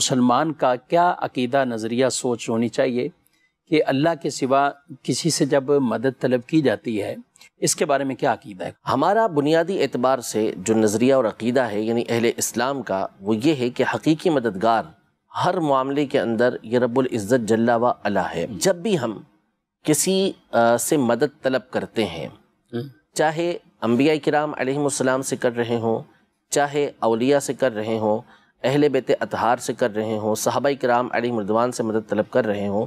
مسلمان کا کیا عقیدہ، نظریہ، سوچ ہونی چاہیے کہ اللہ کے سوا کسی سے جب مدد طلب کی جاتی ہے، اس کے بارے میں کیا عقیدہ ہے؟ ہمارا بنیادی اعتبار سے جو نظریہ اور عقیدہ ہے یعنی اہل اسلام کا، وہ یہ ہے کہ حقیقی مددگار ہر معاملے کے اندر یہ رب العزت جل و علا ہے۔ جب بھی ہم کسی سے مدد طلب کرتے ہیں، چاہے انبیاء کرام علیہم السلام سے کر رہے ہوں، چاہے اولیاء سے کر رہے ہوں، اہل بیت اطہار سے کر رہے ہوں، صحابہ کرام علیہم رضوان سے مدد طلب کر رہے ہوں،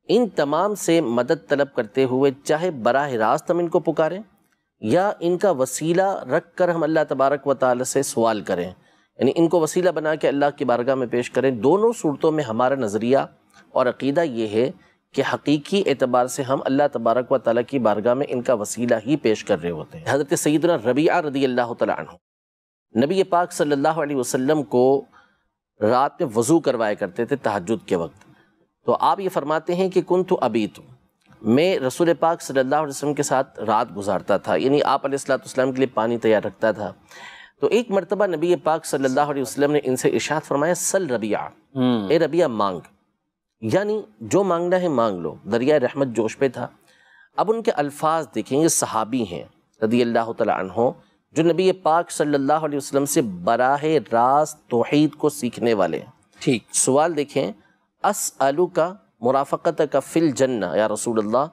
ان تمام سے مدد طلب کرتے ہوئے چاہے براہ راست ہم ان کو پکاریں یا ان کا وسیلہ رکھ کر ہم اللہ تبارک و تعالی سے سوال کریں، یعنی ان کو وسیلہ بنا کے اللہ کی بارگاہ میں پیش کریں، دونوں صورتوں میں ہمارا نظریہ اور عقیدہ یہ ہے کہ حقیقی اعتبار سے ہم اللہ تبارک و تعالیٰ کی بارگاہ میں ان کا وسیلہ ہی پیش کر رہے ہوتے ہیں۔ حضرت سیدنا ربیعہ رضی اللہ تعالیٰ عنہ نبی پاک صلی اللہ علیہ وسلم کو رات میں وضو کروایا کرتے تھے تہجد کے وقت، تو آپ یہ فرماتے ہیں کہ کنت ابیت، میں رسول پاک صلی اللہ علیہ وسلم کے ساتھ رات گزارتا تھا، یعنی آپ علیہ السلام کے لیے پانی تیار رکھتا تھا۔ تو ایک مرتبہ نبی پاک صلی اللہ علیہ وسلم نے ان سے ارشاد فرمایا سل ربیعہ، اے ربیعہ مانگ، یعنی جو مانگنا ہے مانگ لو، دریائے رحمت جوش پہ تھا۔ اب ان کے الفاظ دیکھیں، یہ صحابی ہیں رضی اللہ تعالیٰ عنہ جو نبی پاک صلی اللہ علیہ وسلم سے براہ راست توحید کو سیکھنے والے ہیں۔ ٹھیک، سوال دیکھیں، اسألک مرافقتک فی الجنہ یا رسول اللہ،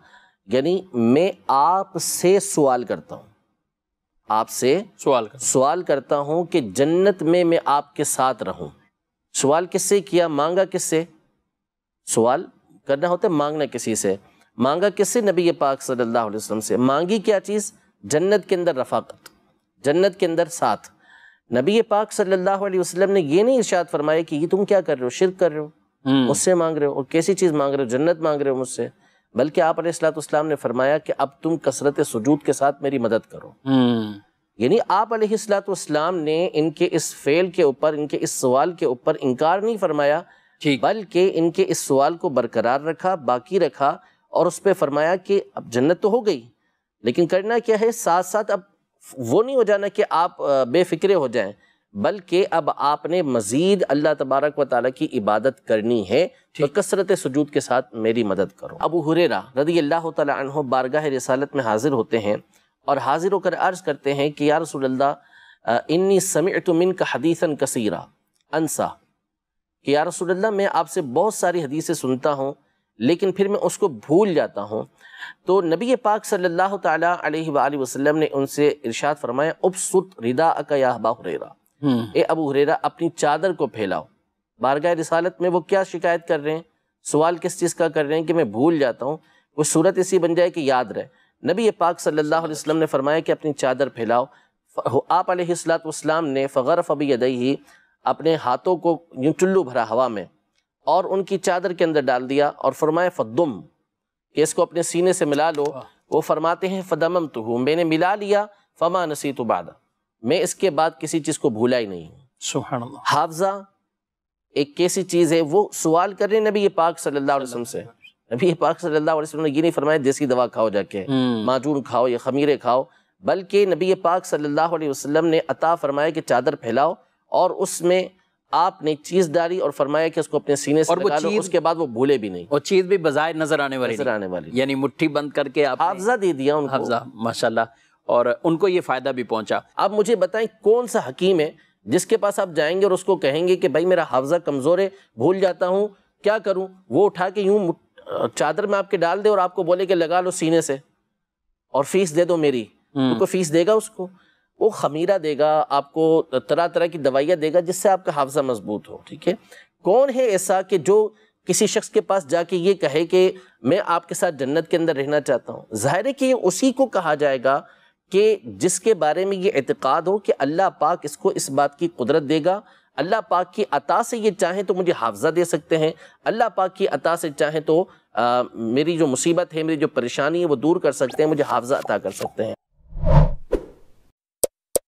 یعنی میں آپ سے سوال کرتا ہوں، آپ سے سوال کرتا ہوں کہ جنت میں آپ کے ساتھ رہوں۔ سوال کس سے کیا، مانگا کس سے؟ سوال کرنا ہوتا ہے مانگنا کسی سے، مانگا کس سے؟ نبی پاک صلی اللہ علیہ وسلم سے۔ مانگی کیا چیز؟ جنت کے اندر رفاقت، جنت کے اندر ساتھ۔ نبی پاک صلی اللہ علیہ وسلم نے یہ نہیں ارشاد فرمایا کہ یہ تم کیا کر رہے ہو، شرک کر رہے ہو، مجھ سے مانگ رہے ہو، اور کیسی چیز مانگ رہے ہو، جنت مانگ رہے ہو مجھ سے، بلکہ آپ علیہ السلام نے فرمایا کہ اب تم کثرت سجود کے ساتھ میری مدد کرو۔ یعنی آپ علیہ السلام نے ان کے اس فعل کے اوپر، ان کے اس سوال کے اوپر انکار نہیں فرمایا، بلکہ ان کے اس سوال کو برقرار رکھا، باقی رکھا، اور اس پہ فرمایا کہ اب جنت تو ہو گئی، لیکن کرنا کیا ہے، ساتھ ساتھ اب وہ نہیں ہو جانا کہ آپ بے فکرے ہو جائیں، بلکہ اب آپ نے مزید اللہ تبارک و تعالیٰ کی عبادت کرنی ہے، تو کثرت سجود کے ساتھ میری مدد کرو۔ ابو ہریرہ رضی اللہ تعالیٰ عنہ بارگاہ رسالت میں حاضر ہوتے ہیں اور حاضر ہو کر عرض کرتے ہیں کہ یا رسول اللہ انی سمعت منک حدیثا کثیرا انسا، کہ یا رسول اللہ میں آپ سے بہت ساری حدیثیں سنتا ہوں لیکن پھر میں اس کو بھول جاتا ہوں۔ تو نبی پاک صلی اللہ تعالیٰ علیہ وآلہ وسلم نے ان سے ارشاد فرمایا ابسط رداءک یا ابا ہریرہ، اے ابو ہریرہ اپنی چادر کو پھیلاؤ۔ بارگاہ رسالت میں وہ کیا شکایت کر رہے ہیں، سوال کس چیز کا کر رہے ہیں کہ میں بھول جاتا ہوں، وہ صورت اسی بن جائے کہ یاد رہے۔ نبی پاک صلی اللہ علیہ وسلم نے فرمایا کہ اپنی چادر پھیلاؤ۔ آپ علیہ السلام نے فغرف بیدیہ، اپنے ہاتھوں کو یوں چلو بھرا ہوا میں اور ان کی چادر کے اندر ڈال دیا، اور فرمایا فدم، کہ اس کو اپنے سینے سے ملا لو۔ وہ فرماتے ہیں فدممتہ، میں نے ملا لیا، فما نسیت بعد، میں اس کے بعد کسی چیز کو بھولا ہی نہیں۔ سبحان اللہ۔ حافظہ ایک کیسی چیز ہے، وہ سوال کر رہے ہیں نبی پاک صلی اللہ علیہ وسلم سے۔ نبی پاک صلی اللہ علیہ وسلم نے یہ نہیں فرمایا دیسی دوا کھاؤ جا کے، معجون کھاؤ یا خمیرے کھاؤ، بلکہ نبی پاک صلی اللہ علیہ وسلم نے عطا فرمایا کہ چادر پھیلاؤ، اور اس میں آپ نے چیز ڈالی اور فرمایا کہ اس کو اپنے سینے سے لگا لو، اس کے بعد وہ بھولے بھی نہیں، اور چیز بھی بظاہر نظر آنے والی، یعنی مٹھی بند کر کے آپ حافظہ دے دیا ان کو، حافظہ، ماشاءاللہ، اور ان کو یہ فائدہ بھی پہنچا۔ اب مجھے بتائیں کون سا حکیم ہے جس کے پاس آپ جائیں گے اور اس کو کہیں گے کہ بھائی میرا حافظہ کمزور ہے، بھول جاتا ہوں، کیا کروں؟ وہ اٹھا کے یوں چادر میں آپ کے ڈال دے اور آپ کو بولے کہ لگا لو سینے سے اور فیس دے دو میری، تو کوئی فیس دے گا اس کو؟ وہ خمیرہ دے گا، آپ کو طرح طرح کی دوائیاں دے گا جس سے آپ کا حافظہ مضبوط ہو۔ ٹھیک ہے، کون ہے ایسا کہ جو کسی شخص کے پاس جا کے یہ کہے کہ میں آپ کے ساتھ جنت کے اندر رہنا چاہتا ہوں؟ ظاہر ہے کہ اسی کو کہا جائے گا کہ جس کے بارے میں یہ اعتقاد ہو کہ اللہ پاک اس کو اس بات کی قدرت دے گا، اللہ پاک کی عطا سے یہ چاہیں تو مجھے حافظہ دے سکتے ہیں، اللہ پاک کی عطا سے چاہیں تو میری جو مصیبت ہے، میری جو پریشانی ہے وہ دور کر سکتے ہیں، مجھے حافظہ عطا کر سکتے ہیں۔